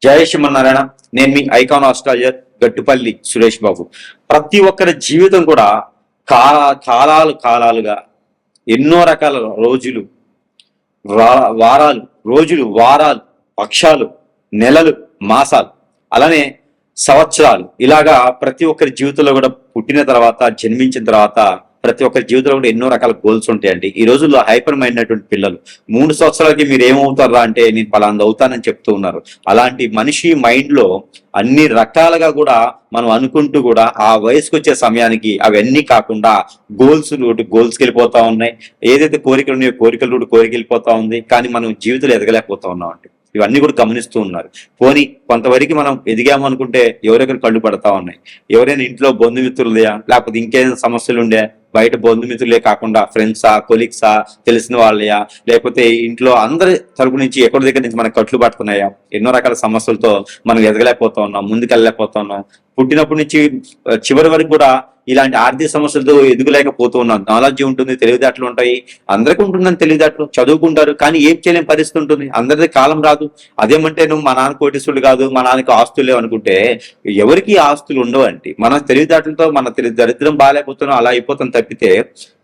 జయ శ్రీమన్నారాయణ. నేను మీ icon astrologer Gattupalli Suresh Babu. ప్రతి ఒక్కరి జీవితం కూడా కాలాలుగా ఎన్నో రకాల రోజులు, వారాలు, వారాలు, పక్షాలు, నెలలు, మాసాలు, అలానే సంవత్సరాలు, ఇలాగా ప్రతి ఒక్కరి జీవితంలో కూడా పుట్టిన తర్వాత, జన్మించిన తర్వాత ప్రతి ఒక్కరి జీవితంలో కూడా ఎన్నో రకాల గోల్స్ ఉంటాయండి. ఈ రోజుల్లో హైపర్ మైండ్ అయినటువంటి పిల్లలు 3 సంవత్సరాలకి మీరు ఏమవుతారా అంటే నేను పలాంది అవుతానని చెప్తూ ఉన్నారు. అలాంటి మనిషి మైండ్ లో అన్ని రకాలుగా కూడా మనం అనుకుంటూ కూడా ఆ వయసుకు వచ్చే సమయానికి అవన్నీ కాకుండా గోల్స్కి వెళ్ళిపోతా ఉన్నాయి. ఏదైతే కోరికలు ఉన్నాయో కోరికలు వెళ్ళిపోతా ఉంది. కానీ మనం జీవితంలో ఎదగలేకపోతా ఉన్నాం అంటే ఇవన్నీ కూడా గమనిస్తూ ఉన్నారు. పోనీ కొంతవరకు మనం ఎదిగాము అనుకుంటే ఎవరెవరు కళ్ళు పడతా ఉన్నాయి. ఎవరైనా ఇంట్లో బంధుమిత్రులయా, లేకపోతే ఇంకేదైనా సమస్యలు ఉండే బయట బంధుమిత్రులే కాకుండా ఫ్రెండ్సా, కొలీగ్సా, తెలిసిన వాళ్ళయా, లేకపోతే ఇంట్లో అందరి తరపు నుంచి ఎక్కడి దగ్గర నుంచి మనకు కట్లు పడుతున్నాయా, ఎన్నో రకాల సమస్యలతో మనం ఎదగలేకపోతా ఉన్నాం, ముందుకెళ్ళలేకపోతా ఉన్నాం. పుట్టినప్పటి నుంచి చివరి వరకు కూడా ఇలాంటి ఆర్థిక సమస్యలతో ఎదుగులేకపోతూ ఉన్నాం. నాలెడ్జ్ ఉంటుంది, తెలివితేటలు ఉంటాయి, అందరికీ ఉంటుందని తెలివితేటలు, చదువుకుంటారు, కానీ ఏం చేయలేని పరిస్థితి ఉంటుంది. అందరిది కాలం రాదు. అదేమంటే నువ్వు మా నాన్న కోటీశ్వరుడు కాదు, మా నాన్నకి ఆస్తులు అనుకుంటే ఎవరికి ఆస్తులు ఉండవు అంటే మన తెలివితేటలతో మన దరిద్రం బాగాలేకపోతున్నాం, అలా అయిపోతాం తప్పితే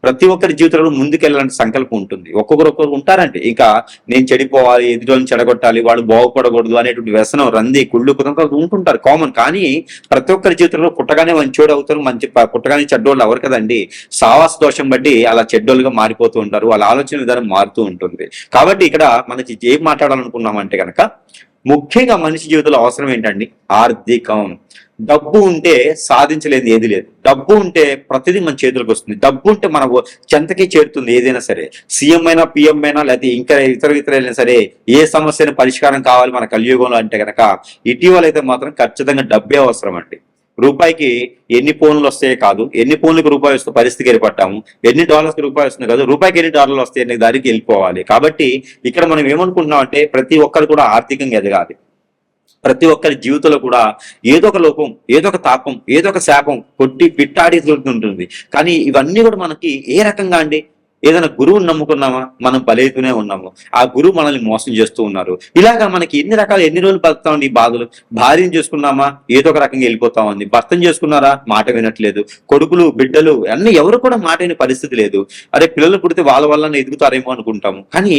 ప్రతి ఒక్కరి జీవితంలో ముందుకెళ్ళాలంటే సంకల్పం ఉంటుంది. ఒక్కొక్కరు ఉంటారంటే ఇంకా నేను చెడిపోవాలి, ఎదుటి చెడగొట్టాలి, వాళ్ళు బాగుపడకూడదు అనేటువంటి వ్యసనం, రంది, కుళ్ళు ఉంటుంటారు కామన్. కానీ ప్రతి ఒక్కరి జీవితంలో పుట్టగానే మంచోడు అవుతారు, పుట్టగానే చెడ్డోళ్ళు ఎవరు కదండి. సావాస దోషం బట్టి అలా చెడ్డోళ్ళుగా మారిపోతూ ఉంటారు, వాళ్ళ ఆలోచన విధానం మారుతూ ఉంటుంది. కాబట్టి ఇక్కడ మనకి ఏం మాట్లాడాలనుకున్నామంటే కనుక ముఖ్యంగా మనిషి జీవితంలో అవసరం ఏంటండి? ఆర్థికం. డబ్బు ఉంటే సాధించలేదు ఏది లేదు. డబ్బు ఉంటే ప్రతిదీ మన చేతులకు వస్తుంది. డబ్బు ఉంటే మన చెంతకి చేరుతుంది ఏదైనా సరే. సీఎం అయినా, పిఎం అయినా, లేకపోతే ఇంకా ఇతర అయినా సరే ఏ సమస్యను పరిష్కారం కావాలి మన కలియుగంలో అంటే కనుక ఇటీవల అయితే మాత్రం ఖచ్చితంగా డబ్బే అవసరం అండి. రూపాయికి ఎన్ని ఫోన్లు వస్తాయో కాదు, ఎన్ని ఫోన్లకు రూపాయి వస్తే పరిస్థితికి ఏర్పడ్డాము, ఎన్ని డాలర్స్కి రూపాయి వస్తుంది కాదు, రూపాయికి ఎన్ని డాలర్లు వస్తాయి అనే దానికి వెళ్ళిపోవాలి. కాబట్టి ఇక్కడ మనం ఏమనుకుంటున్నాం అంటే ప్రతి ఒక్కరు కూడా ఆర్థికంగా ఎదగాలి. ప్రతి ఒక్కరి జీవితంలో కూడా ఏదో ఒక లోపం, ఏదో ఒక తాపం, ఏదో ఒక శాపం కొట్టి పిట్టాడి ఉంటుంది. కానీ ఇవన్నీ కూడా మనకి ఏ రకంగా అండి? ఏదైనా గురువుని నమ్ముకున్నామా, మనం బలైతూనే ఉన్నాము, ఆ గురువు మనల్ని మోసం చేస్తూ ఉన్నారు. ఇలాగా మనకి ఎన్ని రోజులు బతుకుతామండి ఈ బాధలు. భార్యను చేసుకున్నామా ఏదో ఒక రకంగా వెళ్ళిపోతా ఉంది, భర్తను చేసుకున్నారా మాట వినట్లేదు, కొడుకులు, బిడ్డలు అన్ని ఎవరు కూడా మాట వినే పరిస్థితి లేదు. అరే పిల్లలు పుడితే వాళ్ళ వల్ల ఎదుగుతారేమో అనుకుంటాము. కానీ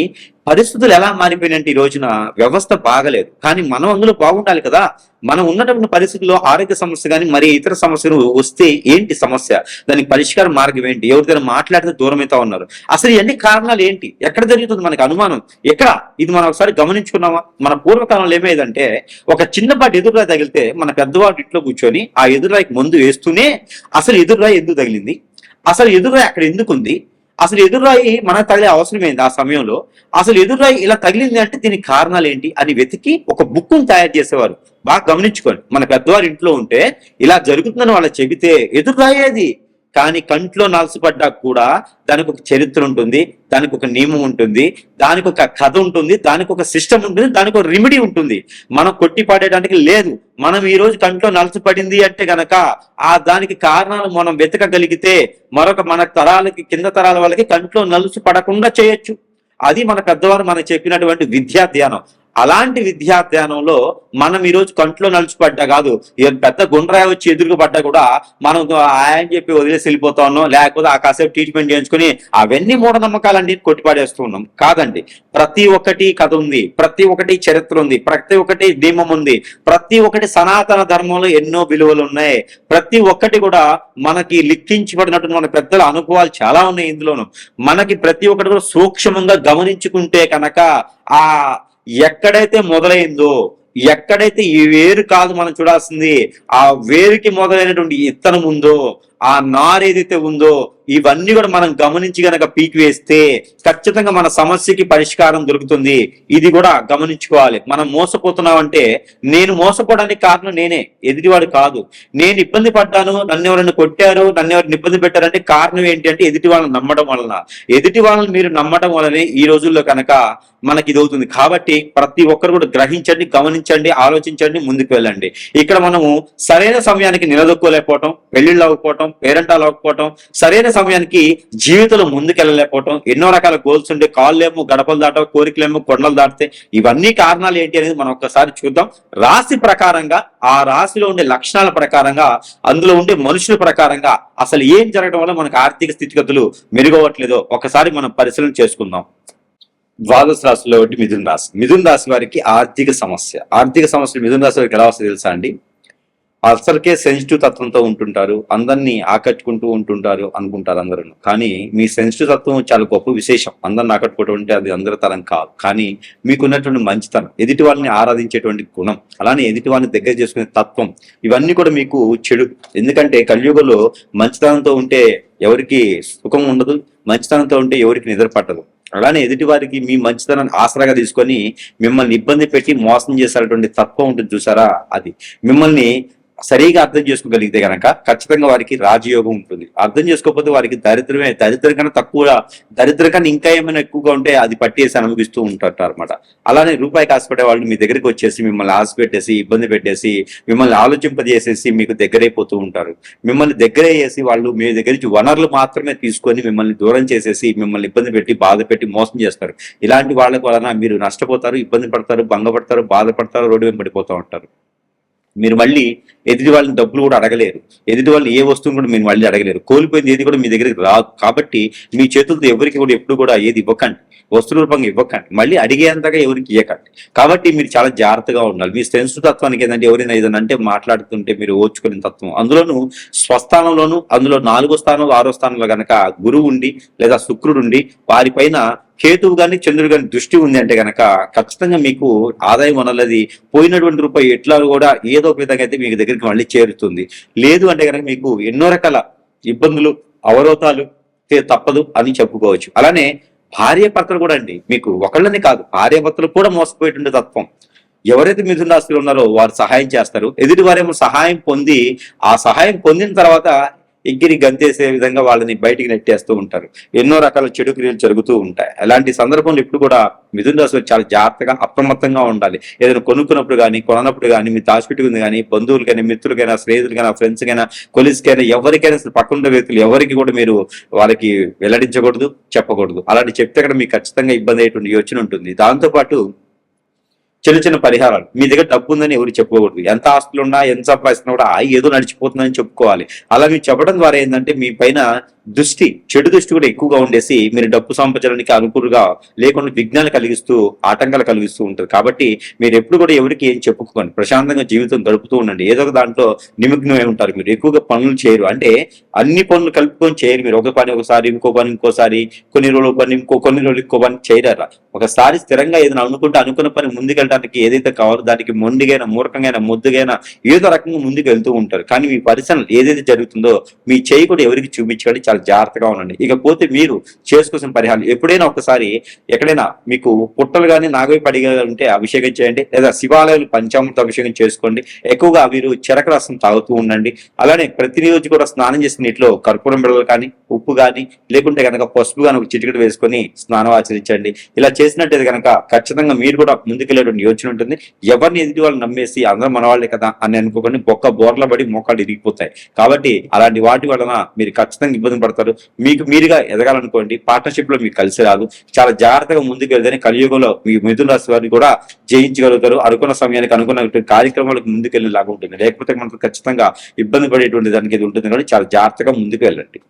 పరిస్థితులు ఎలా మారిపోయినంటే ఈ రోజున వ్యవస్థ బాగలేదు. కానీ మనం అందులో బాగుండాలి కదా. మనం ఉన్నటువంటి పరిస్థితుల్లో ఆరోగ్య సమస్య కానీ మరి ఇతర సమస్యలు వస్తే ఏంటి సమస్య, దానికి పరిష్కార మార్గం ఏంటి, ఎవరిదైనా మాట్లాడితే దూరం అవుతా ఉన్నారు. అసలు ఇవన్నీ కారణాలు ఏంటి, ఎక్కడ జరుగుతుంది మనకు అనుమానం ఎక్కడ? ఇది మనం ఒకసారి గమనించుకున్నామా? మన పూర్వకాలంలో ఏమేదంటే ఒక చిన్నపాటి ఎదురురాయి తగిలితే మన పెద్దవాడు ఇంట్లో కూర్చొని ఆ ఎదురురాయికి మందు వేస్తూనే అసలు ఎదురురాయి ఎందుకు తగిలింది, అసలు ఎదురురాయి అక్కడ ఎందుకుంది, అసలు ఎదురురాయి మనకు తగిలే అవసరం ఏంది ఆ సమయంలో, అసలు ఎదురురాయి ఇలా తగిలింది అంటే దీనికి కారణాలు ఏంటి అని వెతికి ఒక బుక్ను తయారు చేసేవారు. బాగా గమనించుకోండి. మన పెద్దవారి ఇంట్లో ఉంటే ఇలా జరుగుతుందని వాళ్ళకి చెబితే ఎదురురాయేది. కానీ కంట్లో నలసపడ్డా కూడా దానికి ఒక చరిత్ర ఉంటుంది, దానికి ఒక నియమం ఉంటుంది, దానికి ఒక కథ ఉంటుంది, దానికి ఒక సిస్టమ్ ఉంటుంది, దానికి ఒక రెమెడీ ఉంటుంది. మనం కొట్టి పడేయడానికి లేదు. మనం ఈ రోజు కంట్లో నలసపడింది అంటే గనక ఆ దానికి కారణాలు మనం వెతకగలిగితే మన తరాలకి, కింద తరాల వాళ్ళకి కంట్లో నలుసు పడకుండా చేయొచ్చు. అది మన పెద్దవారు మనకు చెప్పినటువంటి విద్యా ధ్యానం. అలాంటి విద్యా ధ్యానంలో మనం ఈరోజు కంట్లో నలిచిపడ్డా కాదు, పెద్ద గుండ్రాయి వచ్చి ఎదురుకు పడ్డా కూడా మనం ఆయన చెప్పి వదిలేసి వెళ్ళిపోతా ఉన్నాం, లేకపోతే ఆ కాసేపు ట్రీట్మెంట్ చేయించుకుని అవన్నీ మూఢనమ్మకాలన్నీ కొట్టిపాడేస్తూ ఉన్నాం. కాదండి, ప్రతి ఒక్కటి కథ ఉంది, ప్రతి ఒక్కటి చరిత్ర ఉంది, ప్రతి ఒక్కటి నియమం ఉంది, ప్రతి ఒక్కటి సనాతన ధర్మంలో ఎన్నో విలువలు ఉన్నాయి. ప్రతి ఒక్కటి కూడా మనకి లిఖించబడినటువంటి మన పెద్దల అనుభవాలు చాలా ఉన్నాయి. ఇందులోనూ మనకి ప్రతి ఒక్కటి కూడా సూక్ష్మంగా గమనించుకుంటే కనుక ఆ ఎక్కడైతే మొదలైందో, ఎక్కడైతే ఈ వేరు కాదు మనం చూడాల్సింది, ఆ వేరుకి మొదలైనటువంటి ఇత్తనం ఉందో, ఆ నారు ఏదైతే ఉందో, ఇవన్నీ కూడా మనం గమనించి గనక పీకి వేస్తే ఖచ్చితంగా మన సమస్యకి పరిష్కారం దొరుకుతుంది. ఇది కూడా గమనించుకోవాలి. మనం మోసపోతున్నామంటే నేను మోసపోవడానికి కారణం నేనే, ఎదుటివాడు కాదు. నేను ఇబ్బంది పడ్డాను, నన్ను ఎవరైనా కొట్టారు, నన్ను ఎవరిని ఇబ్బంది పెట్టారంటే కారణం ఏంటి అంటే ఎదుటి వాళ్ళని నమ్మడం వలన. ఎదుటి వాళ్ళని మీరు నమ్మడం వలనే ఈ రోజుల్లో కనుక మనకి ఇది అవుతుంది. కాబట్టి ప్రతి ఒక్కరు కూడా గ్రహించండి, గమనించండి, ఆలోచించండి, ముందుకు వెళ్ళండి. ఇక్కడ మనము సరైన సమయానికి నిలదొక్కోలేకపోవటం, పెళ్లిళ్ళు అవ్వకపోవటం, అవ్వకపోవటం, పేరెంట్ అవ్వకపోవటం, సరైన సమయానికి జీవితంలో ముందుకెళ్ళలేకపోవటం, ఎన్నో రకాల గోల్స్ ఉండే కాళ్ళేమో గడపలు దాటవు, కోరికలేమో కొండలు దాటితే, ఇవన్నీ కారణాలు ఏంటి అనేది మనం ఒక్కసారి చూద్దాం. రాశి ప్రకారంగా, ఆ రాశిలో ఉండే లక్షణాల ప్రకారంగా, అందులో ఉండే మనుషుల ప్రకారంగా అసలు ఏం జరగడం వల్ల మనకు ఆర్థిక స్థితిగతులు మెరుగవట్లేదో ఒకసారి మనం పరిశీలన చేసుకుందాం. ద్వాదశ రాశిలో ఒకటి మిథున రాశి. మిథున రాశి వారికి ఆర్థిక సమస్యలు మిథున రాశి వారికి ఎలా వస్తాయి తెలుసా అండి? అసలుకే సెన్సిటివ్ తత్వంతో ఉంటుంటారు, అందరినీ ఆకట్టుకుంటూ ఉంటుంటారు అనుకుంటారు అందరూ. కానీ మీ సెన్సిటివ్ తత్వం చాలా గొప్ప విశేషం. అందరిని ఆకట్టుకోవడం అంటే అది అందరి తరం కాదు. కానీ మీకున్నటువంటి మంచితనం, ఎదుటి వాళ్ళని ఆరాధించేటువంటి గుణం, అలానే ఎదుటి వాళ్ళని దగ్గర చేసుకునే తత్వం, ఇవన్నీ కూడా మీకు చెడు. ఎందుకంటే కలియుగంలో మంచితనంతో ఉంటే ఎవరికి సుఖం ఉండదు, మంచితనంతో ఉంటే ఎవరికి నిద్ర పట్టదు. అలానే ఎదుటి వారికి మీ మంచితనాన్ని ఆసరాగా తీసుకొని మిమ్మల్ని ఇబ్బంది పెట్టి మోసం చేసేటువంటి తత్వం ఉంటుంది చూసారా, అది మిమ్మల్ని సరిగా అర్థం చేసుకోగలిగితే గనక ఖచ్చితంగా వారికి రాజయోగం ఉంటుంది. అర్థం చేసుకోకపోతే వారికి దరిద్రం కన్నా తక్కువ, దరిద్రం కన్నా ఇంకా ఏమైనా ఎక్కువగా ఉంటే అది పట్టేసి అనుభవిస్తూ ఉంటారు అనమాట. అలానే రూపాయికి ఆశపడే వాళ్ళు మీ దగ్గరికి వచ్చేసి మిమ్మల్ని ఆశ పెట్టేసి, ఇబ్బంది పెట్టేసి, మిమ్మల్ని ఆలోచింపజేసేసి మీకు దగ్గరైపోతూ ఉంటారు. మిమ్మల్ని దగ్గరయ్యేసి వాళ్ళు మీ దగ్గర నుంచి వనరులు మాత్రమే తీసుకొని మిమ్మల్ని దూరం చేసేసి, మిమ్మల్ని ఇబ్బంది పెట్టి, బాధ పెట్టి మోసం చేస్తారు. ఇలాంటి వాళ్ళ వలన మీరు నష్టపోతారు, ఇబ్బంది పడతారు, భంగపడతారు, బాధపడతారు, రోడ్డు వెంబడిపోతూ ఉంటారు. మీరు మళ్ళీ ఎదుటి వాళ్ళని డబ్బులు కూడా అడగలేరు, ఎదుటి వాళ్ళని ఏ వస్తువును కూడా మీరు మళ్ళీ అడగలేరు. కోల్పోయింది ఏది కూడా మీ దగ్గరికి రాదు. కాబట్టి మీ చేతులతో ఎవరికి కూడా ఎప్పుడు కూడా ఏది ఇవ్వకండి, వస్తువు రూపంగా ఇవ్వకండి, మళ్ళీ అడిగేంతగా ఎవరికి ఇవ్వకండి. కాబట్టి మీరు చాలా జాగ్రత్తగా ఉండాలి. మీ సెన్సిటివ్ తత్వానికి ఏంటంటే ఎవరైనా ఏదైనా అంటే మాట్లాడుతుంటే మీరు ఓర్చుకునే తత్వం. అందులోనూ స్వస్థానంలోను, అందులో 4వ స్థానంలో 6వ స్థానంలో గనక గురువు ఉండి లేదా శుక్రుడు ఉండి వారిపైన కేతువు గాని చంద్రుడు గాని దృష్టి ఉంది అంటే గనక ఖచ్చితంగా మీకు ఆదాయం అనేది పోయినటువంటి రూపాయి ఎట్లా కూడా ఏదో ఒక విధంగా అయితే మీకు దగ్గరికి మళ్ళీ చేరుతుంది. లేదు అంటే కనుక మీకు ఎన్నో రకాల ఇబ్బందులు, అవరోధాలు తప్పదు అని చెప్పుకోవచ్చు. అలానే భార్యాభర్తలు కూడా అండి, మీకు ఒకళ్ళని కాదు, భార్యాభర్తలు కూడా మోసపోయేటువంటి తత్వం. ఎవరైతే మిథున రాశిలో ఉన్నారో వారు సహాయం చేస్తారు, ఎదుటి వారేమో సహాయం పొంది ఆ సహాయం పొందిన తర్వాత ఎగిరి గంతేసే విధంగా వాళ్ళని బయటికి నెట్టేస్తూ ఉంటారు. ఎన్నో రకాల చెడు క్రియలు జరుగుతూ ఉంటాయి. అలాంటి సందర్భంలో ఇప్పుడు కూడా మిథున రాశి చాలా జాగ్రత్తగా అప్రమత్తంగా ఉండాలి. ఏదైనా కొనుక్కున్నప్పుడు కానీ, కొనప్పుడు కానీ, మీ దాచిపెట్టుకుంది కానీ, బంధువులకైనా, మిత్రులకైనా, స్నేహితులకైనా, ఫ్రెండ్స్ కైనా, కొలీస్కైనా, ఎవరికైనా పక్కన వ్యక్తులు ఎవరికి కూడా మీరు వాళ్ళకి వెల్లడించకూడదు, చెప్పకూడదు. అలాంటి చెప్తే కూడా మీకు ఖచ్చితంగా ఇబ్బంది అయ్యేటువంటి యోచన ఉంటుంది. దాంతోపాటు చిన్న పరిహారాలు, మీ దగ్గర డబ్బు ఉందని ఎవరు చెప్పుకోకూడదు. ఎంత ఆస్తులు ఉన్నా, ఎంత సంపాదిస్తున్నా కూడా ఏదో నడిచిపోతుందని చెప్పుకోవాలి. అలా మీరు చెప్పడం ద్వారా ఏంటంటే మీ పైన చెడు దృష్టి కూడా ఎక్కువగా ఉండేసి మీరు డబ్బు సంపాదించడానికి అనుకూలంగా లేకుండా విఘ్నాలు కలిగిస్తూ, ఆటంకాలు కలిగిస్తూ ఉంటారు. కాబట్టి మీరు ఎప్పుడు కూడా ఎవరికి ఏం చెప్పుకోండి, ప్రశాంతంగా జీవితం గడుపుతూ ఉండండి. ఏదో ఒక దాంట్లో నిమగ్నమై ఉంటారు. మీరు ఎక్కువగా పనులు చేయరు, అంటే అన్ని పనులు కలుపుకొని చేయరు. మీరు ఒక పని ఒకసారి, ఇంకో పని ఇంకోసారి, కొన్ని రోజులు పని కొన్ని రోజులు ఇంకో పని చేయరా. ఒకసారి స్థిరంగా ఏదైనా అనుకున్న పని ముందుకెళ్ళడానికి ఏదైతే కావాలో దానికి మొండిగైనా, మూర్ఖంగా, ముద్దుగైనా ఏదో రకంగా ముందుకు వెళ్తూ ఉంటారు. కానీ మీ పరిశ్రమ ఏదైతే జరుగుతుందో మీ చేయి కూడా ఎవరికి చూపించకండి, చాలా జాగ్రత్తగా ఉండండి. ఇకపోతే మీరు చేసుకోవాల్సిన పరిహారం, ఎప్పుడైనా ఒకసారి ఎక్కడైనా మీకు పుట్టలు కానీ, నాగవి పడిగా ఉంటే అభిషేకం చేయండి, లేదా శివాలయాలు పంచామృత అభిషేకం చేసుకోండి. ఎక్కువగా మీరు చెరక రసం తాగుతూ ఉండండి. అలానే ప్రతిరోజు కూడా స్నానం చేసిన నీటిలో కర్పూరం బిళ్ళలు కానీ, ఉప్పు కానీ, లేకుంటే కనుక పసుపు కానీ ఒక చిటికెడు వేసుకొని స్నానం ఆచరించండి. ఇలా చేసినట్టయితే కనుక ఖచ్చితంగా మీరు కూడా ముందుకెళ్ళేటువంటి యోచన ఉంటుంది. ఎవరిని ఎదుటి వాళ్ళు నమ్మేసి అందరూ మన వాళ్ళే కదా అని అనుకోకుండా బోర్ల పడి మోకాళ్ళు ఇరిగిపోతాయి. కాబట్టి అలాంటి వాటి వలన మీరు ఖచ్చితంగా ఇబ్బంది పడతారు. మీకు మీరుగా ఎదగాలనుకోండి, పార్ట్నర్షిప్ లో మీకు కలిసి రాదు. చాలా జాగ్రత్తగా ముందుకు వెళ్తేనే కలియుగంలో మీ మిథున రాశి వారిని కూడా జయించగలుగుతారు. అనుకున్న సమయానికి అనుకున్న కార్యక్రమాలకు ముందుకెళ్ళేలాగా ఉంటుంది. లేకపోతే మనకు ఖచ్చితంగా ఇబ్బంది పడేటువంటి దానికి ఇది ఉంటుంది. కానీ చాలా జాగ్రత్తగా ముందుకు వెళ్ళండి.